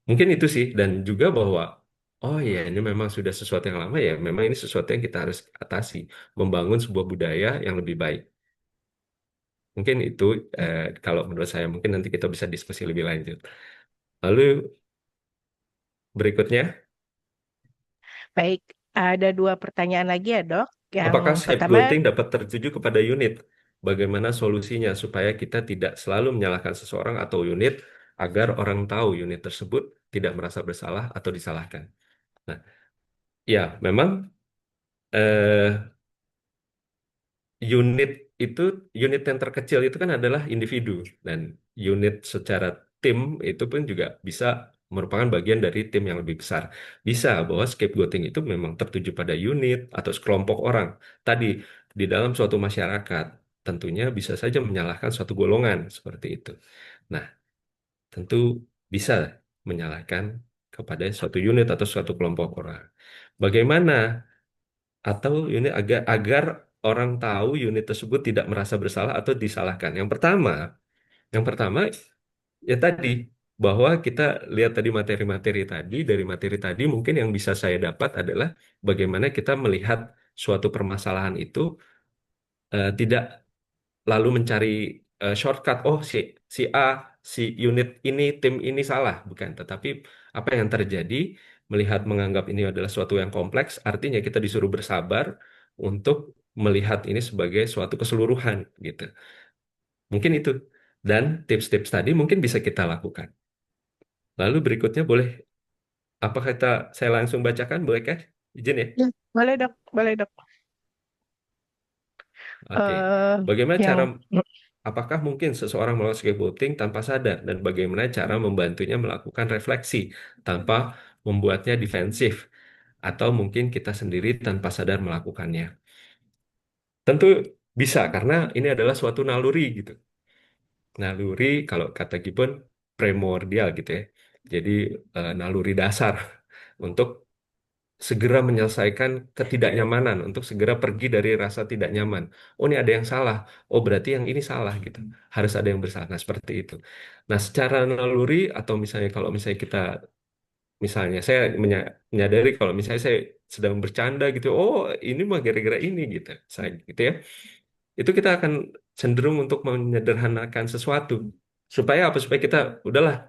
Mungkin itu sih, dan juga bahwa oh ya ini memang sudah sesuatu yang lama ya, memang ini sesuatu yang kita harus atasi, membangun sebuah budaya yang lebih baik. Mungkin itu kalau menurut saya, mungkin nanti kita bisa diskusi lebih lanjut. Lalu berikutnya, Baik, ada dua pertanyaan lagi ya, Dok. Yang apakah pertama, scapegoating dapat tertuju kepada unit? Bagaimana solusinya supaya kita tidak selalu menyalahkan seseorang atau unit agar orang tahu unit tersebut tidak merasa bersalah atau disalahkan? Nah, ya memang eh, unit itu unit yang terkecil itu kan adalah individu dan unit secara tim itu pun juga bisa merupakan bagian dari tim yang lebih besar. Bisa bahwa scapegoating itu memang tertuju pada unit atau sekelompok orang. Tadi di dalam suatu masyarakat tentunya bisa saja menyalahkan suatu golongan seperti itu. Nah, tentu bisa menyalahkan kepada suatu unit atau suatu kelompok orang. Bagaimana atau unit agar orang tahu unit tersebut tidak merasa bersalah atau disalahkan. Yang pertama ya tadi bahwa kita lihat tadi materi-materi tadi, dari materi tadi mungkin yang bisa saya dapat adalah bagaimana kita melihat suatu permasalahan itu tidak lalu mencari shortcut. Oh, si A, si unit ini, tim ini salah, bukan. Tetapi apa yang terjadi, melihat menganggap ini adalah suatu yang kompleks, artinya kita disuruh bersabar untuk melihat ini sebagai suatu keseluruhan, gitu. Mungkin itu. Dan tips-tips tadi mungkin bisa kita lakukan. Lalu berikutnya boleh, apa kata saya langsung bacakan, boleh kah? Izin ya? ya, boleh Dok, boleh Dok. Oke. eh Bagaimana yang cara Apakah mungkin seseorang melakukan scapegoating tanpa sadar dan bagaimana cara membantunya melakukan refleksi tanpa membuatnya defensif atau mungkin kita sendiri tanpa sadar melakukannya? Tentu bisa karena ini adalah suatu naluri gitu. Naluri kalau kata Gibbon primordial gitu ya. Jadi naluri dasar untuk segera menyelesaikan ketidaknyamanan, untuk segera pergi dari rasa tidak nyaman. Oh, ini ada yang salah. Oh, berarti yang ini salah gitu. Harus ada yang bersalah. Nah, seperti itu. Nah, secara naluri atau misalnya kalau misalnya kita misalnya saya menyadari kalau misalnya saya sedang bercanda gitu, oh, ini mah gara-gara ini gitu. Saya gitu ya. Itu kita akan cenderung untuk menyederhanakan sesuatu. Supaya apa? Supaya kita udahlah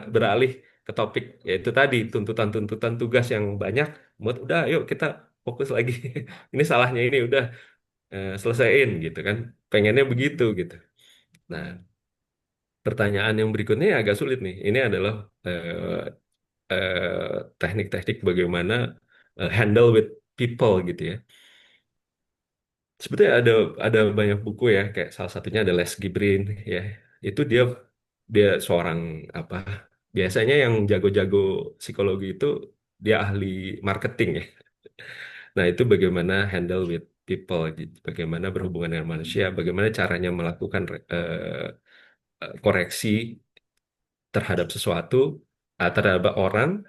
beralih ke topik yaitu tadi tuntutan-tuntutan tugas yang banyak. Buat udah, yuk kita fokus lagi. Ini salahnya ini udah selesaiin gitu kan. Pengennya begitu gitu. Nah, pertanyaan yang berikutnya yang agak sulit nih. Ini adalah teknik-teknik bagaimana handle with people gitu ya. Sebetulnya ada banyak buku ya, kayak salah satunya ada Les Gibrin ya. Itu dia dia seorang apa? Biasanya yang jago-jago psikologi itu dia ahli marketing ya. Nah, itu bagaimana handle with people, bagaimana berhubungan dengan manusia, bagaimana caranya melakukan koreksi terhadap sesuatu, terhadap orang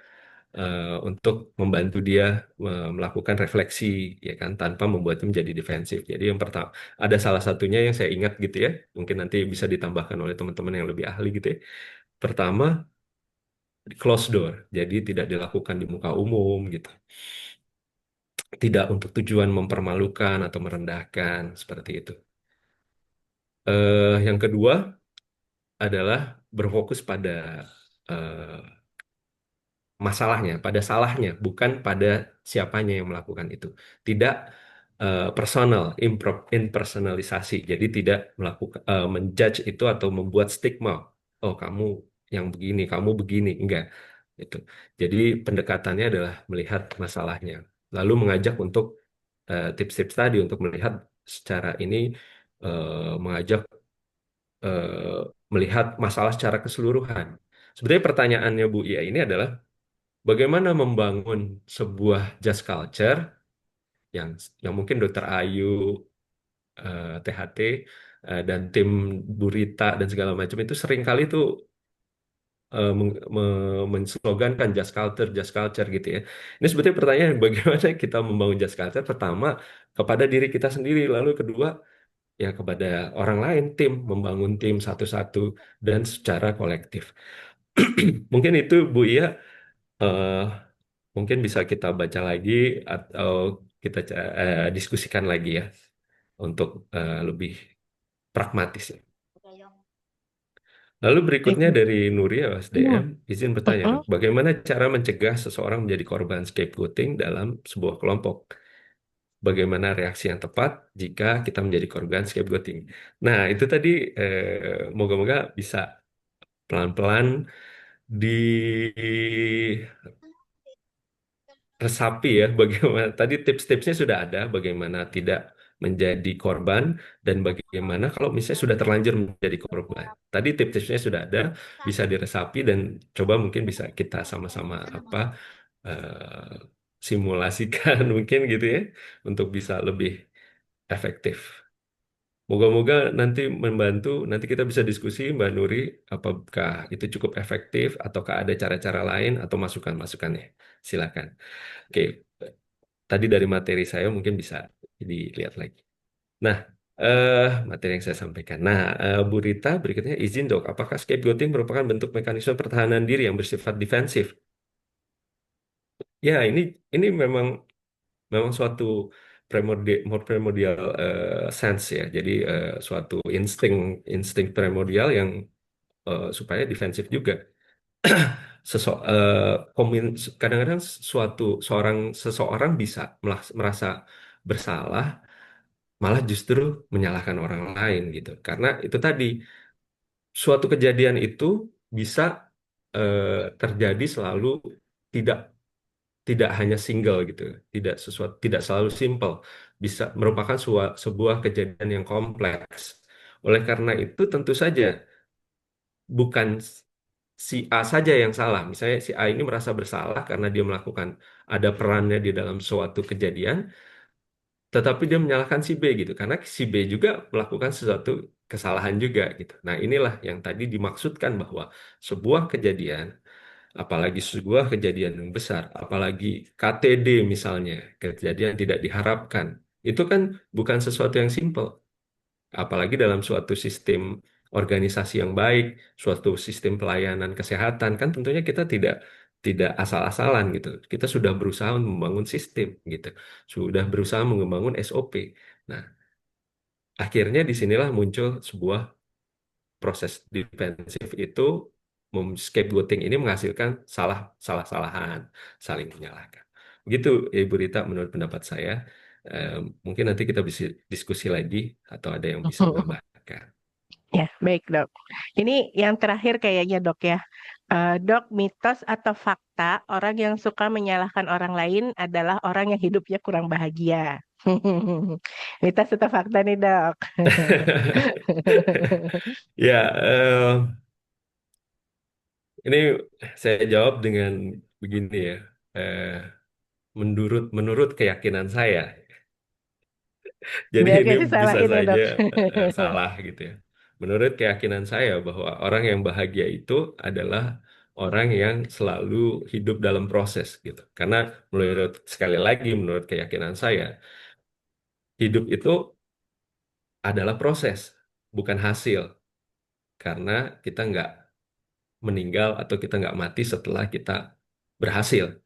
untuk membantu dia melakukan refleksi ya kan tanpa membuatnya menjadi defensif. Jadi yang pertama ada salah satunya yang saya ingat gitu ya, mungkin nanti bisa ditambahkan oleh teman-teman yang lebih ahli gitu ya. Pertama, close door. Jadi tidak dilakukan di muka umum gitu. tidak untuk tujuan mempermalukan atau merendahkan seperti itu. Yang kedua adalah berfokus pada eh, masalahnya, pada salahnya, bukan pada siapanya yang melakukan itu. Tidak personal, impersonalisasi. Jadi tidak melakukan menjudge itu atau membuat stigma. Oh, kamu yang begini, kamu begini, enggak. Itu. Jadi pendekatannya adalah melihat masalahnya, lalu mengajak untuk tips-tips tadi untuk melihat secara ini, mengajak eh, melihat masalah secara keseluruhan. Sebenarnya pertanyaannya Bu Ia ini adalah bagaimana membangun sebuah jazz culture yang mungkin Dokter Ayu, THT, dan tim Burita dan segala macam itu seringkali tuh menslogankan jazz culture gitu ya. Ini sebetulnya pertanyaan bagaimana kita membangun jazz culture pertama kepada diri kita sendiri, lalu kedua ya kepada orang lain, tim, membangun tim satu-satu dan secara kolektif. Mungkin itu Bu Ia, eh, mungkin bisa kita baca lagi atau kita diskusikan lagi ya untuk lebih pragmatis ya. Lalu Baik. berikutnya dari Nuria Hmm. SDM, izin bertanya Mm-mm. dok, bagaimana cara mencegah seseorang menjadi korban scapegoating dalam sebuah kelompok? Bagaimana reaksi yang tepat jika kita menjadi korban scapegoating? Nah, itu tadi moga-moga bisa pelan-pelan diresapi ya, bagaimana tadi tips-tipsnya sudah ada, bagaimana tidak menjadi korban dan bagaimana kalau misalnya sudah terlanjur menjadi korban. Tadi tips-tipsnya sudah ada, bisa diresapi dan coba mungkin bisa kita sama-sama eh, simulasikan mungkin gitu ya untuk bisa lebih efektif. Moga-moga nanti membantu, nanti kita bisa diskusi Mbak Nuri, apakah itu cukup efektif ataukah ada cara-cara lain atau masukan-masukannya. Silakan. Oke, tadi dari materi saya mungkin bisa dilihat lagi. Nah, materi yang saya sampaikan. Nah, Bu Rita, berikutnya izin dok, apakah scapegoating merupakan bentuk mekanisme pertahanan diri yang bersifat defensif? Ya, ini memang suatu primordial sense ya. Jadi suatu insting insting primordial yang supaya defensif juga. Kadang-kadang seseorang bisa merasa bersalah, malah justru menyalahkan orang lain gitu. Karena itu tadi suatu kejadian itu bisa terjadi selalu tidak tidak hanya single gitu, tidak selalu simple, bisa merupakan sebuah kejadian yang kompleks. Oleh karena itu tentu saja bukan si A saja yang salah. Misalnya si A ini merasa bersalah karena dia melakukan ada perannya di dalam suatu kejadian, tetapi dia menyalahkan si B gitu, karena si B juga melakukan sesuatu kesalahan juga gitu. Nah, inilah yang tadi dimaksudkan bahwa sebuah kejadian, apalagi sebuah kejadian yang besar, apalagi KTD misalnya, kejadian tidak diharapkan, itu kan bukan sesuatu yang simpel. Apalagi dalam suatu sistem organisasi yang baik, suatu sistem pelayanan kesehatan, kan tentunya kita tidak tidak asal-asalan gitu. Kita sudah berusaha membangun sistem gitu, sudah berusaha membangun SOP. Nah, akhirnya disinilah muncul sebuah proses defensif itu, scapegoating ini menghasilkan salah-salahan, saling menyalahkan. Begitu, Ibu Rita, menurut pendapat saya. Eh, Mungkin nanti kita bisa diskusi lagi atau ada yang bisa menambahkan. Ya, baik dok. Ini yang terakhir kayaknya dok ya. Dok, mitos atau fakta orang yang suka menyalahkan orang lain adalah orang yang hidupnya kurang bahagia. Mitos atau fakta nih dok? Ya, ini saya jawab dengan begini ya. Eh, menurut menurut keyakinan saya, jadi Biar ini gak bisa disalahin ya saja dok. salah gitu ya. Menurut keyakinan saya bahwa orang yang bahagia itu adalah orang yang selalu hidup dalam proses gitu. Karena menurut sekali lagi menurut keyakinan saya, hidup itu adalah proses, bukan hasil. Karena kita nggak meninggal atau kita nggak mati setelah kita berhasil.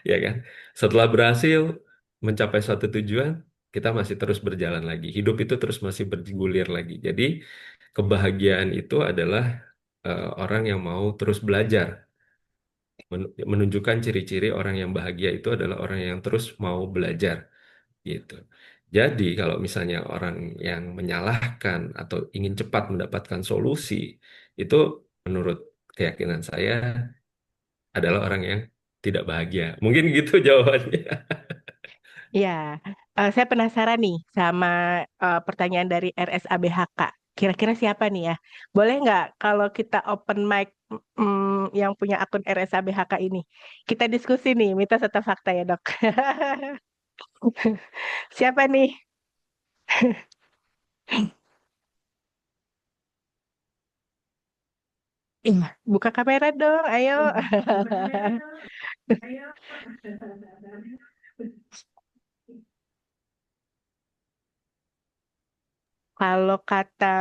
Ya kan? Setelah berhasil mencapai suatu tujuan, kita masih terus berjalan lagi. Hidup itu terus masih bergulir lagi. Jadi kebahagiaan itu adalah orang yang mau terus belajar. Menunjukkan ciri-ciri orang yang bahagia itu adalah orang yang terus mau belajar gitu. Jadi kalau misalnya orang yang menyalahkan atau ingin cepat mendapatkan solusi, itu menurut keyakinan saya adalah orang yang tidak bahagia. Mungkin gitu jawabannya. Ya, saya penasaran nih sama pertanyaan dari RSABHK. Kira-kira siapa nih ya? Boleh nggak kalau kita open mic yang punya akun RSABHK ini? Kita diskusi nih, mitos atau fakta ya, Dok. Siapa nih? Ih, buka kamera dong, ayo. Kalau kata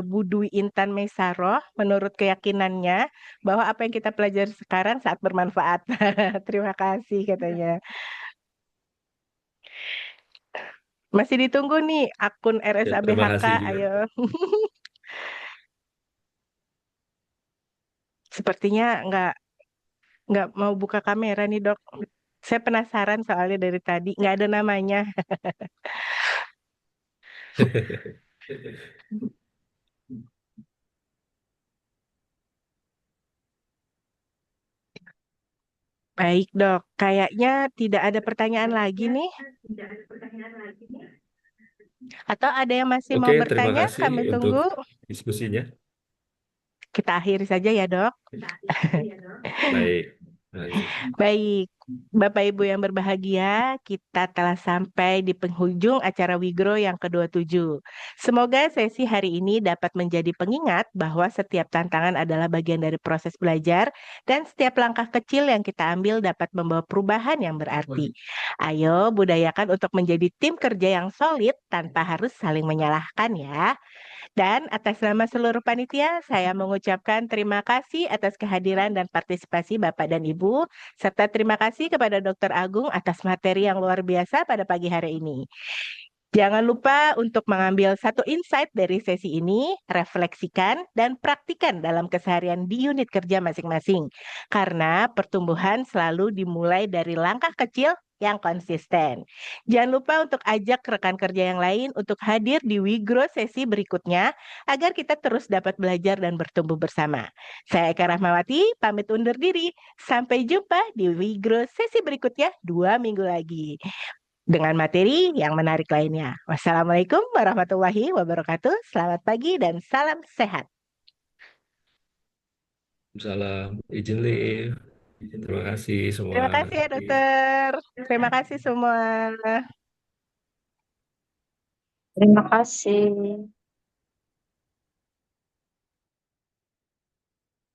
Bu Dwi Intan Mesaroh, menurut keyakinannya bahwa apa yang kita pelajari sekarang saat bermanfaat. Terima kasih katanya. Masih ditunggu nih akun Ya, terima RSABHK, kasih juga. ayo. Sepertinya nggak mau buka kamera nih, Dok. Saya penasaran soalnya dari tadi nggak ada namanya. Baik, Dok. Kayaknya tidak ada pertanyaan lagi nih. Atau ada yang masih Oke, mau terima bertanya? kasih Kami untuk tunggu. diskusinya. Kita akhiri saja ya, Dok. Baik, terima kasih. Baik, Bapak Ibu yang berbahagia, kita telah sampai di penghujung acara Wigro yang ke-27. Semoga sesi hari ini dapat menjadi pengingat bahwa setiap tantangan adalah bagian dari proses belajar dan setiap langkah kecil yang kita ambil dapat membawa perubahan yang berarti. Ayo budayakan untuk menjadi tim kerja yang solid tanpa harus saling menyalahkan ya. Dan atas nama seluruh panitia, saya mengucapkan terima kasih atas kehadiran dan partisipasi Bapak dan Ibu, serta terima kasih kepada Dr. Agung atas materi yang luar biasa pada pagi hari ini. Jangan lupa untuk mengambil satu insight dari sesi ini, refleksikan, dan praktikan dalam keseharian di unit kerja masing-masing. Karena pertumbuhan selalu dimulai dari langkah kecil yang konsisten. Jangan lupa untuk ajak rekan kerja yang lain untuk hadir di Wigro sesi berikutnya agar kita terus dapat belajar dan bertumbuh bersama. Saya Eka Rahmawati, pamit undur diri. Sampai jumpa di Wigro sesi berikutnya 2 minggu lagi dengan materi yang menarik lainnya. Wassalamualaikum warahmatullahi wabarakatuh. Selamat pagi dan salam sehat. Salam, izin live. Terima kasih semua. Terima kasih ya dokter. Terima kasih semua. Terima kasih.